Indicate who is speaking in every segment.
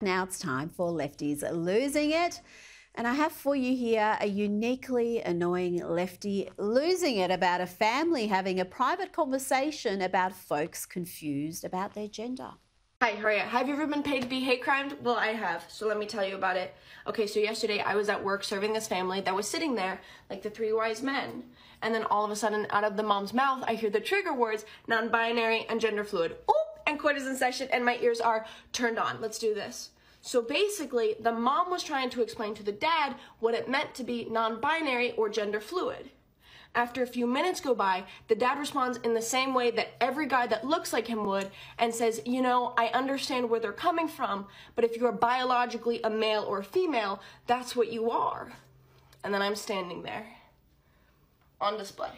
Speaker 1: Now it's time for Lefties Losing It. And I have for you here a uniquely annoying lefty losing it about a family having a private conversation about folks confused about their gender.
Speaker 2: Hi, how are you? Have you ever been paid to be hate crimed? Well, I have, so let me tell you about it. Okay, so yesterday I was at work serving this family that was sitting there like the three wise men. And then all of a sudden, out of the mom's mouth, I hear the trigger words, non-binary and gender fluid. Oop! And court is in session and my ears are turned on. Let's do this. So basically, the mom was trying to explain to the dad what it meant to be non-binary or gender fluid. After a few minutes go by, the dad responds in the same way that every guy that looks like him would and says, you know, I understand where they're coming from, but if you're biologically a male or a female, that's what you are. And then I'm standing there on display.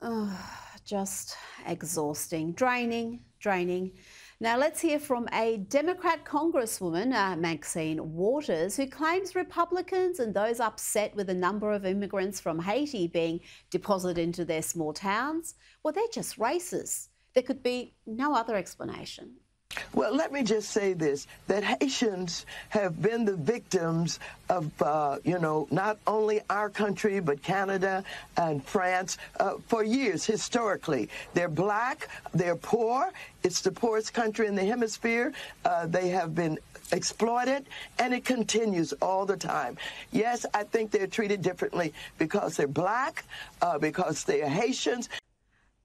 Speaker 1: Oh, just exhausting, draining. Now let's hear from a Democrat Congresswoman, Maxine Waters, who claims Republicans and those upset with the number of immigrants from Haiti being deposited into their small towns, well, they're just racist. There could be no other explanation.
Speaker 3: Well, let me just say this, that Haitians have been the victims of, not only our country, but Canada and France for years, historically. They're black, they're poor. It's the poorest country in the hemisphere. They have been exploited, and it continues all the time. Yes, I think they're treated differently because they're black, because they're Haitians.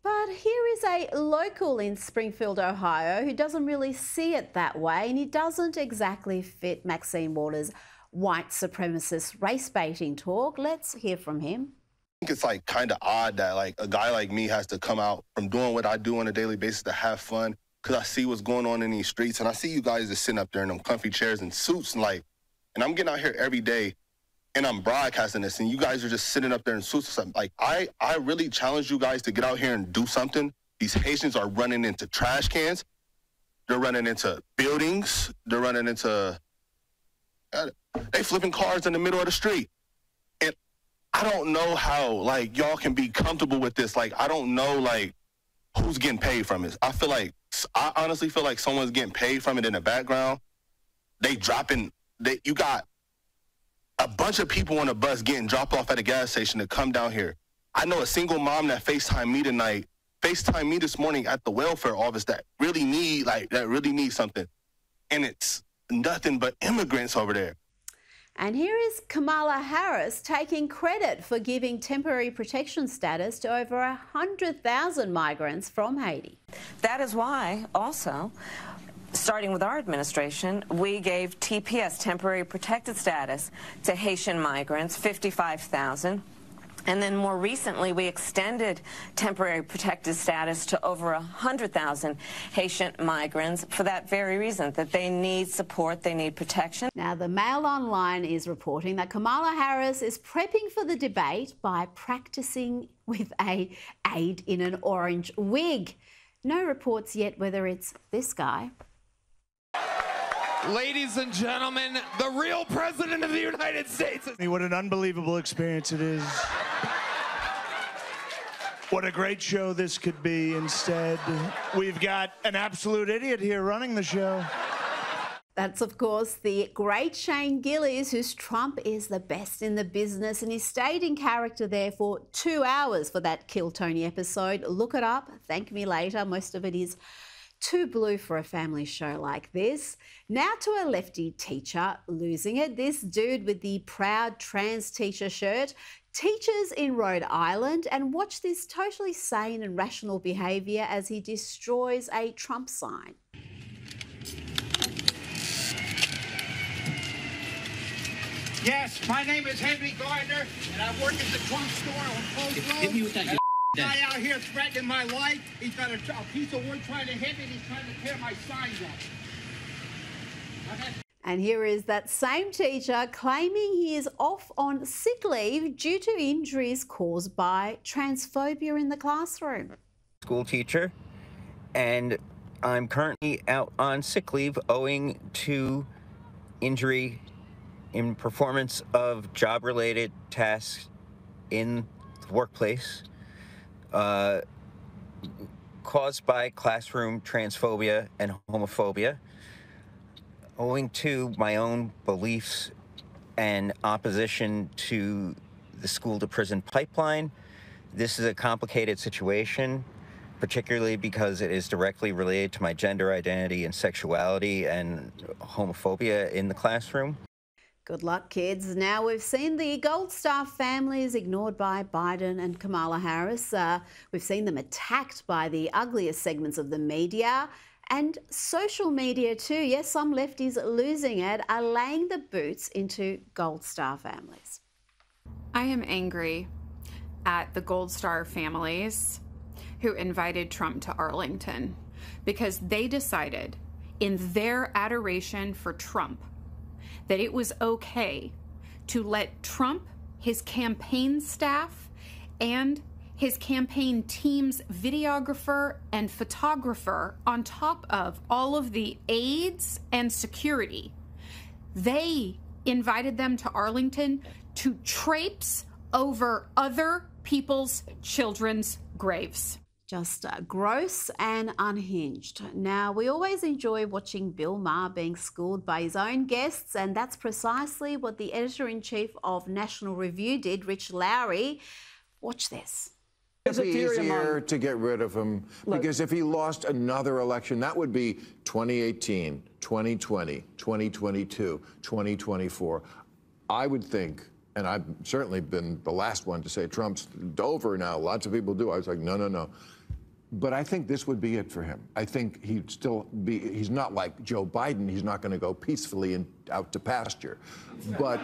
Speaker 1: But here is a local in Springfield, Ohio, who doesn't really see it that way, and he doesn't exactly fit Maxine Waters' white supremacist race baiting talk. Let's hear from him.
Speaker 4: I think it's like kind of odd that like a guy like me has to come out from doing what I do on a daily basis to have fun, because I see what's going on in these streets, and I see you guys just sitting up there in them comfy chairs and suits, and I'm getting out here every day and I'm broadcasting this, and you guys are just sitting up there in suits or something. Like, I really challenge you guys to get out here and do something. These Haitians are running into trash cans. They're running into buildings. They're running into, they flipping cars in the middle of the street. And I don't know how, like, y'all can be comfortable with this. Like, I don't know, like, who's getting paid from it. I honestly feel like someone's getting paid from it in the background. You got a bunch of people on a bus getting dropped off at a gas station to come down here. I know a single mom that FaceTimed me this morning at the welfare office that really need something. And it's nothing but immigrants over there.
Speaker 1: And here is Kamala Harris taking credit for giving temporary protection status to over 100,000 migrants from Haiti.
Speaker 5: That is why also, starting with our administration, we gave TPS, temporary protected status, to Haitian migrants, 55,000. And then more recently, we extended temporary protected status to over 100,000 Haitian migrants for that very reason, that they need support, they need protection.
Speaker 1: Now, the Mail Online is reporting that Kamala Harris is prepping for the debate by practicing with an aide in an orange wig. No reports yet whether it's this guy.
Speaker 6: Ladies and gentlemen, the real president of the United States.
Speaker 7: What an unbelievable experience it is. What a great show this could be. Instead, we've got an absolute idiot here running the show.
Speaker 1: That's, of course, the great Shane Gillies, whose Trump is the best in the business, and he stayed in character there for 2 hours for that Kill Tony episode. Look it up. Thank me later. Most of it is too blue for a family show like this. Now to a lefty teacher losing it. This dude with the proud trans teacher shirt teaches in Rhode Island, and watch this totally sane and rational behaviour as he destroys a Trump sign.
Speaker 8: Yes, my name is Henry Gardner, and I work at the Trump store on Post Road.
Speaker 9: Hit me with that.
Speaker 8: Guy out here threatening my life. He's got a piece of wood trying to hit me, and he's trying to tear my signs up. Okay.
Speaker 1: And here is that same teacher claiming he is off on sick leave due to injuries caused by transphobia in the classroom.
Speaker 9: School teacher, and I'm currently out on sick leave owing to injury in performance of job-related tasks in the workplace. caused by classroom transphobia and homophobia, owing to my own beliefs and opposition to the school-to-prison pipeline. This is a complicated situation, particularly because it is directly related to my gender identity and sexuality and homophobia in the classroom.
Speaker 1: Good luck, kids. Now, we've seen the Gold Star families ignored by Biden and Kamala Harris. We've seen them attacked by the ugliest segments of the media and social media too. Yes, some lefties losing it are laying the boots into Gold Star families.
Speaker 10: I am angry at the Gold Star families who invited Trump to Arlington because they decided in their adoration for Trump that it was okay to let Trump, his campaign staff, and his campaign team's videographer and photographer, on top of all of the aides and security, they invited them to Arlington to traipse over other people's children's graves.
Speaker 1: Just gross and unhinged. Now, we always enjoy watching Bill Maher being schooled by his own guests, and that's precisely what the editor-in-chief of National Review did, Rich Lowry. Watch this.
Speaker 11: It's easier to get rid of him because if he lost another election, that would be 2018, 2020, 2022, 2024. I would think, and I've certainly been the last one to say Trump's over now. Lots of people do. I was like, no, no, no. But I think this would be it for him. I think he'd still be, he's not like Joe Biden. He's not going to go peacefully and out to pasture. But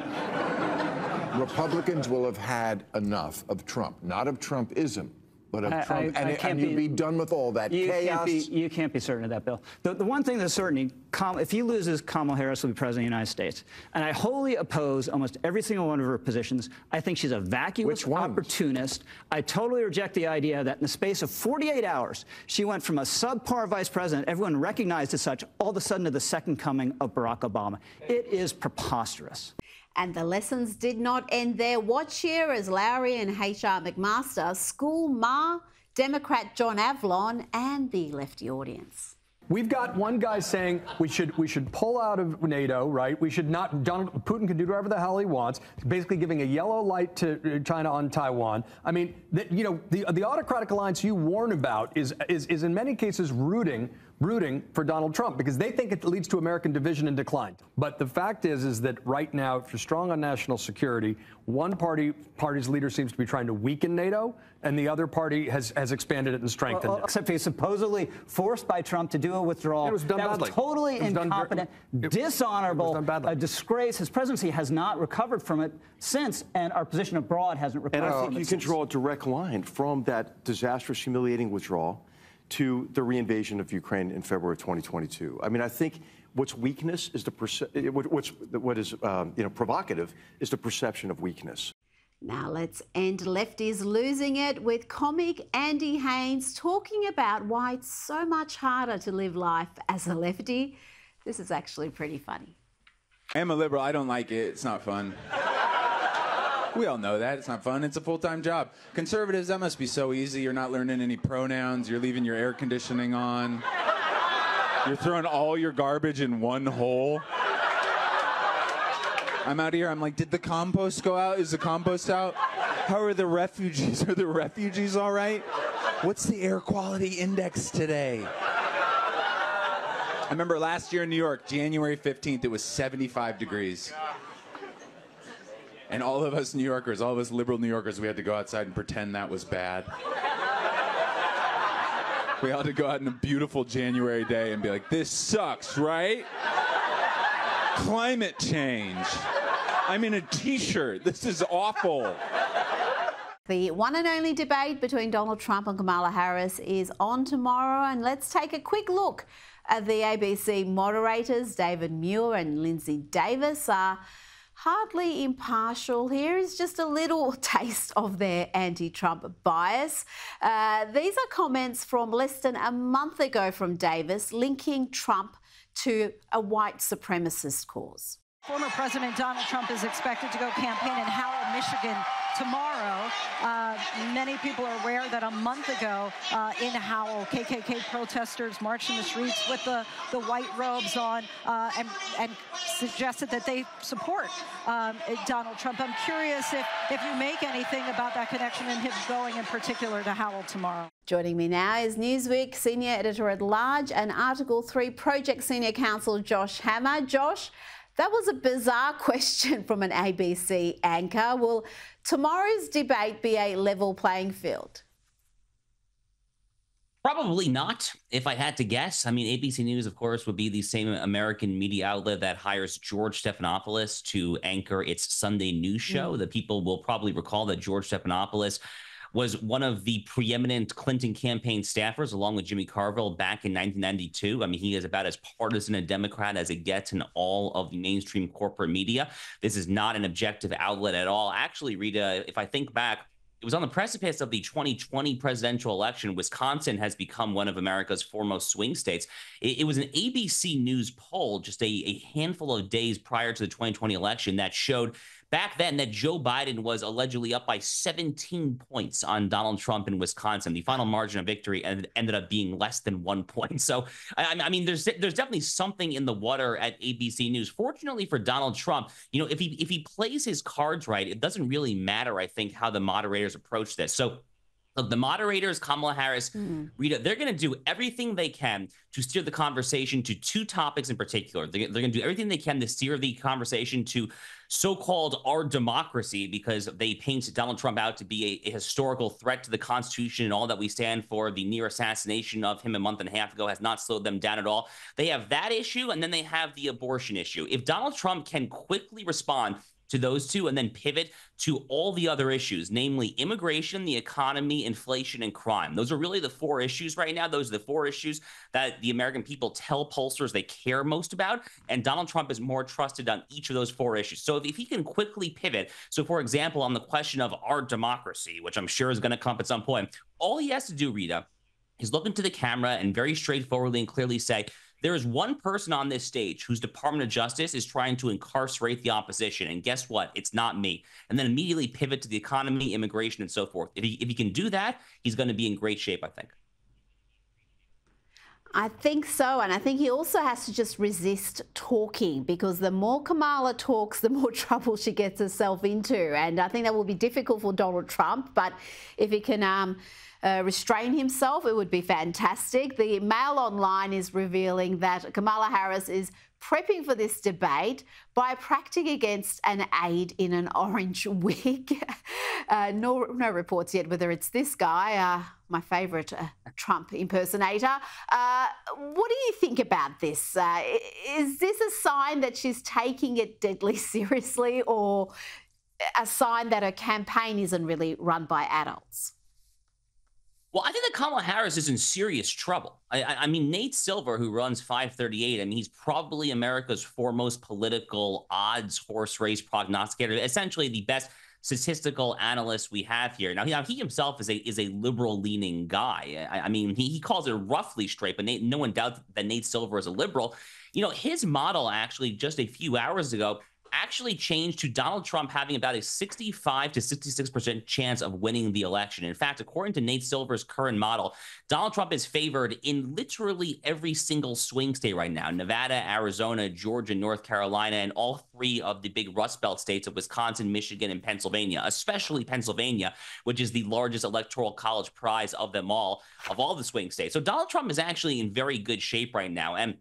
Speaker 11: Republicans will have had enough of Trump, not of Trumpism, but of Trump. And you'd be done with all that chaos.
Speaker 12: You can't be certain of that, Bill. The one thing that's certain, if he loses, Kamala Harris will be president of the United States. And I wholly oppose almost every single one of her positions. I think she's a vacuous opportunist. I totally reject the idea that in the space of 48 hours, she went from a subpar vice president, everyone recognized as such, all of a sudden to the second coming of Barack Obama. It is preposterous.
Speaker 1: And the lessons did not end there. Watch here as Lowry and H.R. McMaster school Maher, Democrat John Avlon, and the lefty audience.
Speaker 13: We've got one guy saying we should pull out of NATO, right? We should not. Putin can do whatever the hell he wants. Basically, giving a yellow light to China on Taiwan. I mean, the autocratic alliance you warn about is in many cases rooting for Donald Trump because they think it leads to American division and decline. But the fact is that right now, if you're strong on national security, one party's leader seems to be trying to weaken NATO, and the other party has expanded it and strengthened it.
Speaker 12: Except he's supposedly forced by Trump to do a withdrawal.
Speaker 13: It was done badly.
Speaker 12: Was totally incompetent, dishonorable, a disgrace. His presidency has not recovered from it since, and our position abroad hasn't recovered from it.
Speaker 14: And I think you can draw a direct line from that disastrous, humiliating withdrawal to the reinvasion of Ukraine in February of 2022. I mean, I think what's weakness is what is provocative is the perception of weakness.
Speaker 1: Now let's end Lefties losing it with comic Andy Haynes talking about why it's so much harder to live life as a lefty. This is actually pretty funny.
Speaker 6: I am a liberal. I don't like it. It's not fun. We all know that. It's not fun. It's a full-time job. Conservatives, that must be so easy. You're not learning any pronouns. You're leaving your air conditioning on. You're throwing all your garbage in one hole. I'm out here. I'm like, did the compost go out? Is the compost out? How are the refugees? Are the refugees all right? What's the air quality index today? I remember last year in New York, January 15th, it was 75 degrees. And all of us New Yorkers, all of us liberal New Yorkers, we had to go outside and pretend that was bad. We had to go out on a beautiful January day and be like, this sucks, right? Climate change. I'm in a t-shirt. This is awful.
Speaker 1: The one and only debate between Donald Trump and Kamala Harris is on tomorrow, and let's take a quick look at the ABC moderators. David Muir and Lindsay Davis are hardly impartial. Here is just a little taste of their anti-Trump bias. These are comments from less than a month ago from Davis linking Trump to a white supremacist cause.
Speaker 15: Former President Donald Trump is expected to go campaign in Howell, Michigan tomorrow. Many people are aware that a month ago in Howell, KKK protesters marched in the streets with the white robes on and suggested that they support Donald Trump. I'm curious if you make anything about that connection and him going in particular to Howell tomorrow.
Speaker 1: Joining me now is Newsweek Senior Editor-at-Large and Article 3 Project Senior Counsel Josh Hammer. Josh, that was a bizarre question from an ABC anchor. Will tomorrow's debate be a level playing field?
Speaker 16: Probably not, if I had to guess. I mean, ABC News, of course, would be the same American media outlet that hires George Stephanopoulos to anchor its Sunday news show. The people will probably recall that George Stephanopoulos was one of the preeminent Clinton campaign staffers, along with Jimmy Carville, back in 1992. I mean, he is about as partisan a Democrat as it gets in all of the mainstream corporate media. This is not an objective outlet at all. Actually, Rita, if I think back, it was on the precipice of the 2020 presidential election. Wisconsin has become one of America's foremost swing states. It was an ABC News poll just a handful of days prior to the 2020 election that showed back then that Joe Biden was allegedly up by 17 points on Donald Trump in Wisconsin. The final margin of victory ended up being less than 1 point. So, I mean, there's definitely something in the water at ABC News. Fortunately for Donald Trump, you know, if he plays his cards right, it doesn't really matter, I think, how the moderators approach this. So, look, the moderators, Kamala Harris, Rita, they're going to do everything they can to steer the conversation to two topics in particular. They're going to do everything they can to steer the conversation to so-called our democracy, because they paint Donald Trump out to be a historical threat to the Constitution and all that we stand for. The near assassination of him a month and a half ago has not slowed them down at all. They have that issue, and then they have the abortion issue. If Donald Trump can quickly respond to those two and then pivot to all the other issues, namely immigration, the economy, inflation, and crime. Those are really the four issues right now. Those are the four issues that the American people tell pollsters they care most about. And Donald Trump is more trusted on each of those four issues. So if he can quickly pivot, so for example, on the question of our democracy, which I'm sure is going to come up at some point, all he has to do, Rita, is look into the camera and very straightforwardly and clearly say, there is one person on this stage whose Department of Justice is trying to incarcerate the opposition. And guess what? It's not me. And then immediately pivot to the economy, immigration, and so forth. If he can do that, he's going to be in great shape, I think.
Speaker 1: I think so. And I think he also has to just resist talking, because the more Kamala talks, the more trouble she gets herself into. And I think that will be difficult for Donald Trump. But if he can restrain himself, it would be fantastic. The Mail Online is revealing that Kamala Harris is prepping for this debate by practicing against an aide in an orange wig. No reports yet whether it's this guy, my favourite Trump impersonator. What do you think about this? Is this a sign that she's taking it deadly seriously, or a sign that her campaign isn't really run by adults?
Speaker 16: Well, I think that Kamala Harris is in serious trouble. I mean, Nate Silver, who runs 538, I mean, he's probably America's foremost political odds horse race prognosticator, essentially the best statistical analyst we have here. Now, he himself is a liberal-leaning guy. I mean, he calls it roughly straight, but no one doubts that Nate Silver is a liberal. You know, his model actually just a few hours ago actually changed to Donald Trump having about a 65 to 66% chance of winning the election. In fact, according to Nate Silver's current model, Donald Trump is favored in literally every single swing state right now: Nevada, Arizona, Georgia, North Carolina, and all three of the big Rust Belt states of Wisconsin, Michigan, and Pennsylvania, especially Pennsylvania, which is the largest electoral college prize of them all, of all the swing states. So Donald Trump is actually in very good shape right now. And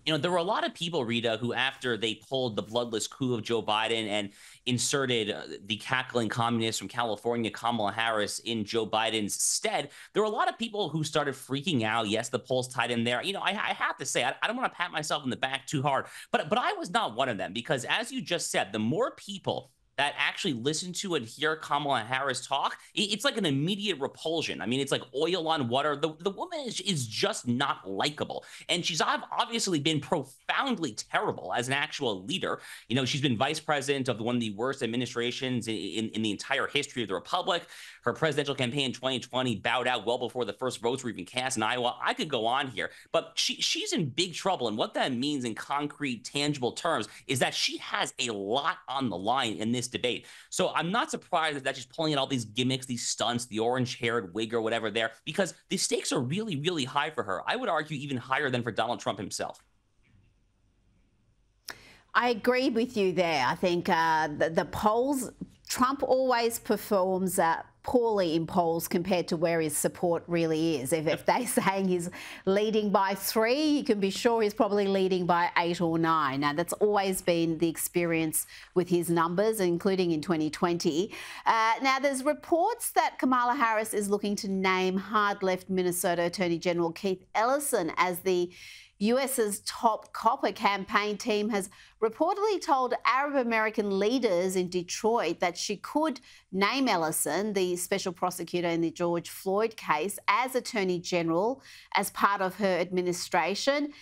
Speaker 16: you know, there were a lot of people, Rita, who after they pulled the bloodless coup of Joe Biden and inserted the cackling communist from California, Kamala Harris, in Joe Biden's stead, there were a lot of people who started freaking out. Yes, the polls tied in there. You know, I have to say, I don't want to pat myself in the back too hard, but I was not one of them, because as you just said, the more people that actually listen to and hear Kamala Harris talk, it's like an immediate repulsion. I mean, it's like oil on water. The woman is just not likable. And she's obviously been profoundly terrible as an actual leader. You know, she's been vice president of one of the worst administrations in the entire history of the Republic. Her presidential campaign in 2020 bowed out well before the first votes were even cast in Iowa. I could go on here, but she's in big trouble. And what that means in concrete, tangible terms is that she has a lot on the line in this this debate. So I'm not surprised that she's pulling out all these gimmicks, these stunts, the orange-haired wig or whatever there, because the stakes are really, really high for her. I would argue even higher than for Donald Trump himself.
Speaker 1: I agree with you there. I think the polls, Trump always performs poorly in polls compared to where his support really is. If they're saying he's leading by 3, you can be sure he's probably leading by 8 or 9. Now, that's always been the experience with his numbers, including in 2020. Now, there's reports that Kamala Harris is looking to name hard-left Minnesota Attorney General Keith Ellison as the US's top copper campaign team has reportedly told Arab American leaders in Detroit that she could name Ellison, the special prosecutor in the George Floyd case, as Attorney General as part of her administration.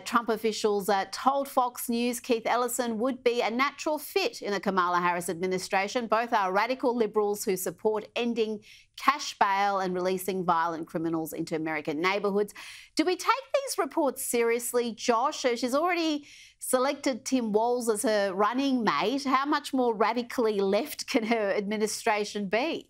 Speaker 1: Trump officials told Fox News Keith Ellison would be a natural fit in the Kamala Harris administration. Both are radical liberals who support ending cash bail and releasing violent criminals into American neighbourhoods. Do we take these reports seriously, Josh? She's already selected Tim Walz as her running mate. How much more radically left can her administration be?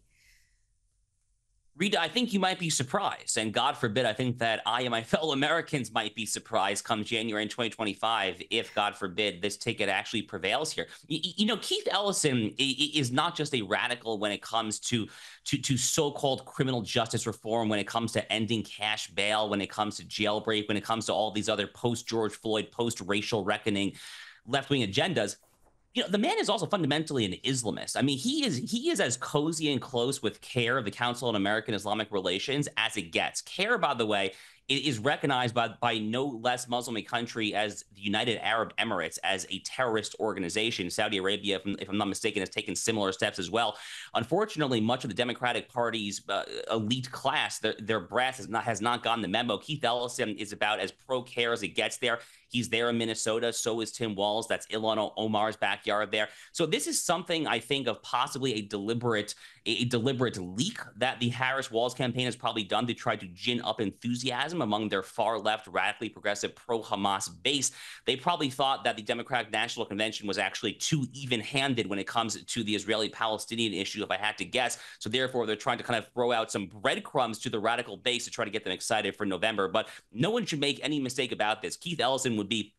Speaker 16: Rita, I think you might be surprised, and God forbid, I think that I and my fellow Americans might be surprised come January in 2025 if, God forbid, this ticket actually prevails here. You know, Keith Ellison is not just a radical when it comes to so-called criminal justice reform, when it comes to ending cash bail, when it comes to jailbreak, when it comes to all these other post-George Floyd, post-racial reckoning left-wing agendas. You know, the man is also fundamentally an Islamist. I mean, he is as cozy and close with CAIR, the Council on American Islamic Relations, as it gets. CAIR, by the way, is recognized by no less Muslim a country as the United Arab Emirates as a terrorist organization. Saudi Arabia, if I'm not mistaken, has taken similar steps as well. Unfortunately, much of the Democratic Party's elite class, their brass has not gotten the memo. Keith Ellison is about as pro-CAIR as it gets there. He's there in Minnesota. So is Tim Walz. That's Ilhan Omar's backyard there. So this is something I think of possibly a deliberate leak that the Harris-Walz campaign has probably done to try to gin up enthusiasm among their far-left, radically progressive pro-Hamas base. They probably thought that the Democratic National Convention was actually too even-handed when it comes to the Israeli-Palestinian issue, if I had to guess. So therefore, they're trying to kind of throw out some breadcrumbs to the radical base to try to get them excited for November. But no one should make any mistake about this. Keith Ellison would be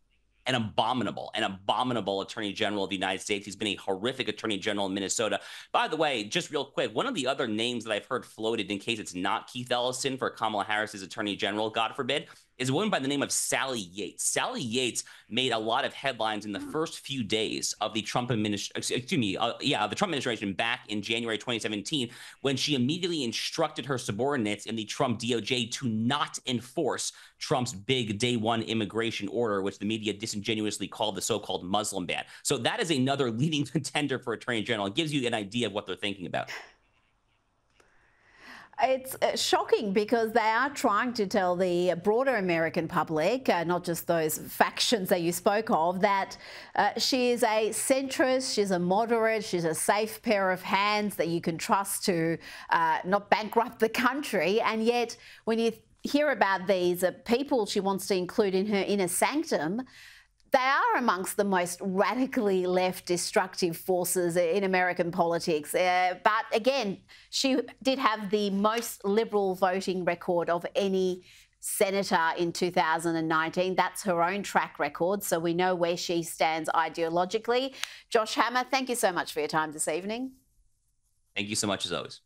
Speaker 16: an abominable Attorney General of the United States. He's been a horrific Attorney General in Minnesota. By the way, just real quick, one of the other names that I've heard floated in case it's not Keith Ellison for Kamala Harris's Attorney General, God forbid, is a woman by the name of Sally Yates. Sally Yates made a lot of headlines in the first few days of the Trump administration back in January 2017, when she immediately instructed her subordinates in the Trump DOJ to not enforce Trump's big day one immigration order, which the media disingenuously called the so-called Muslim ban. So that is another leading contender for Attorney General. It gives you an idea of what they're thinking about.
Speaker 1: It's shocking because they are trying to tell the broader American public, not just those factions that you spoke of, that she is a centrist, she's a moderate, she's a safe pair of hands that you can trust to not bankrupt the country. And yet, when you hear about these people she wants to include in her inner sanctum, they are amongst the most radically left destructive forces in American politics. But again, she did have the most liberal voting record of any senator in 2019. That's her own track record, so we know where she stands ideologically. Josh Hammer, thank you so much for your time this evening.
Speaker 16: Thank you so much, as always.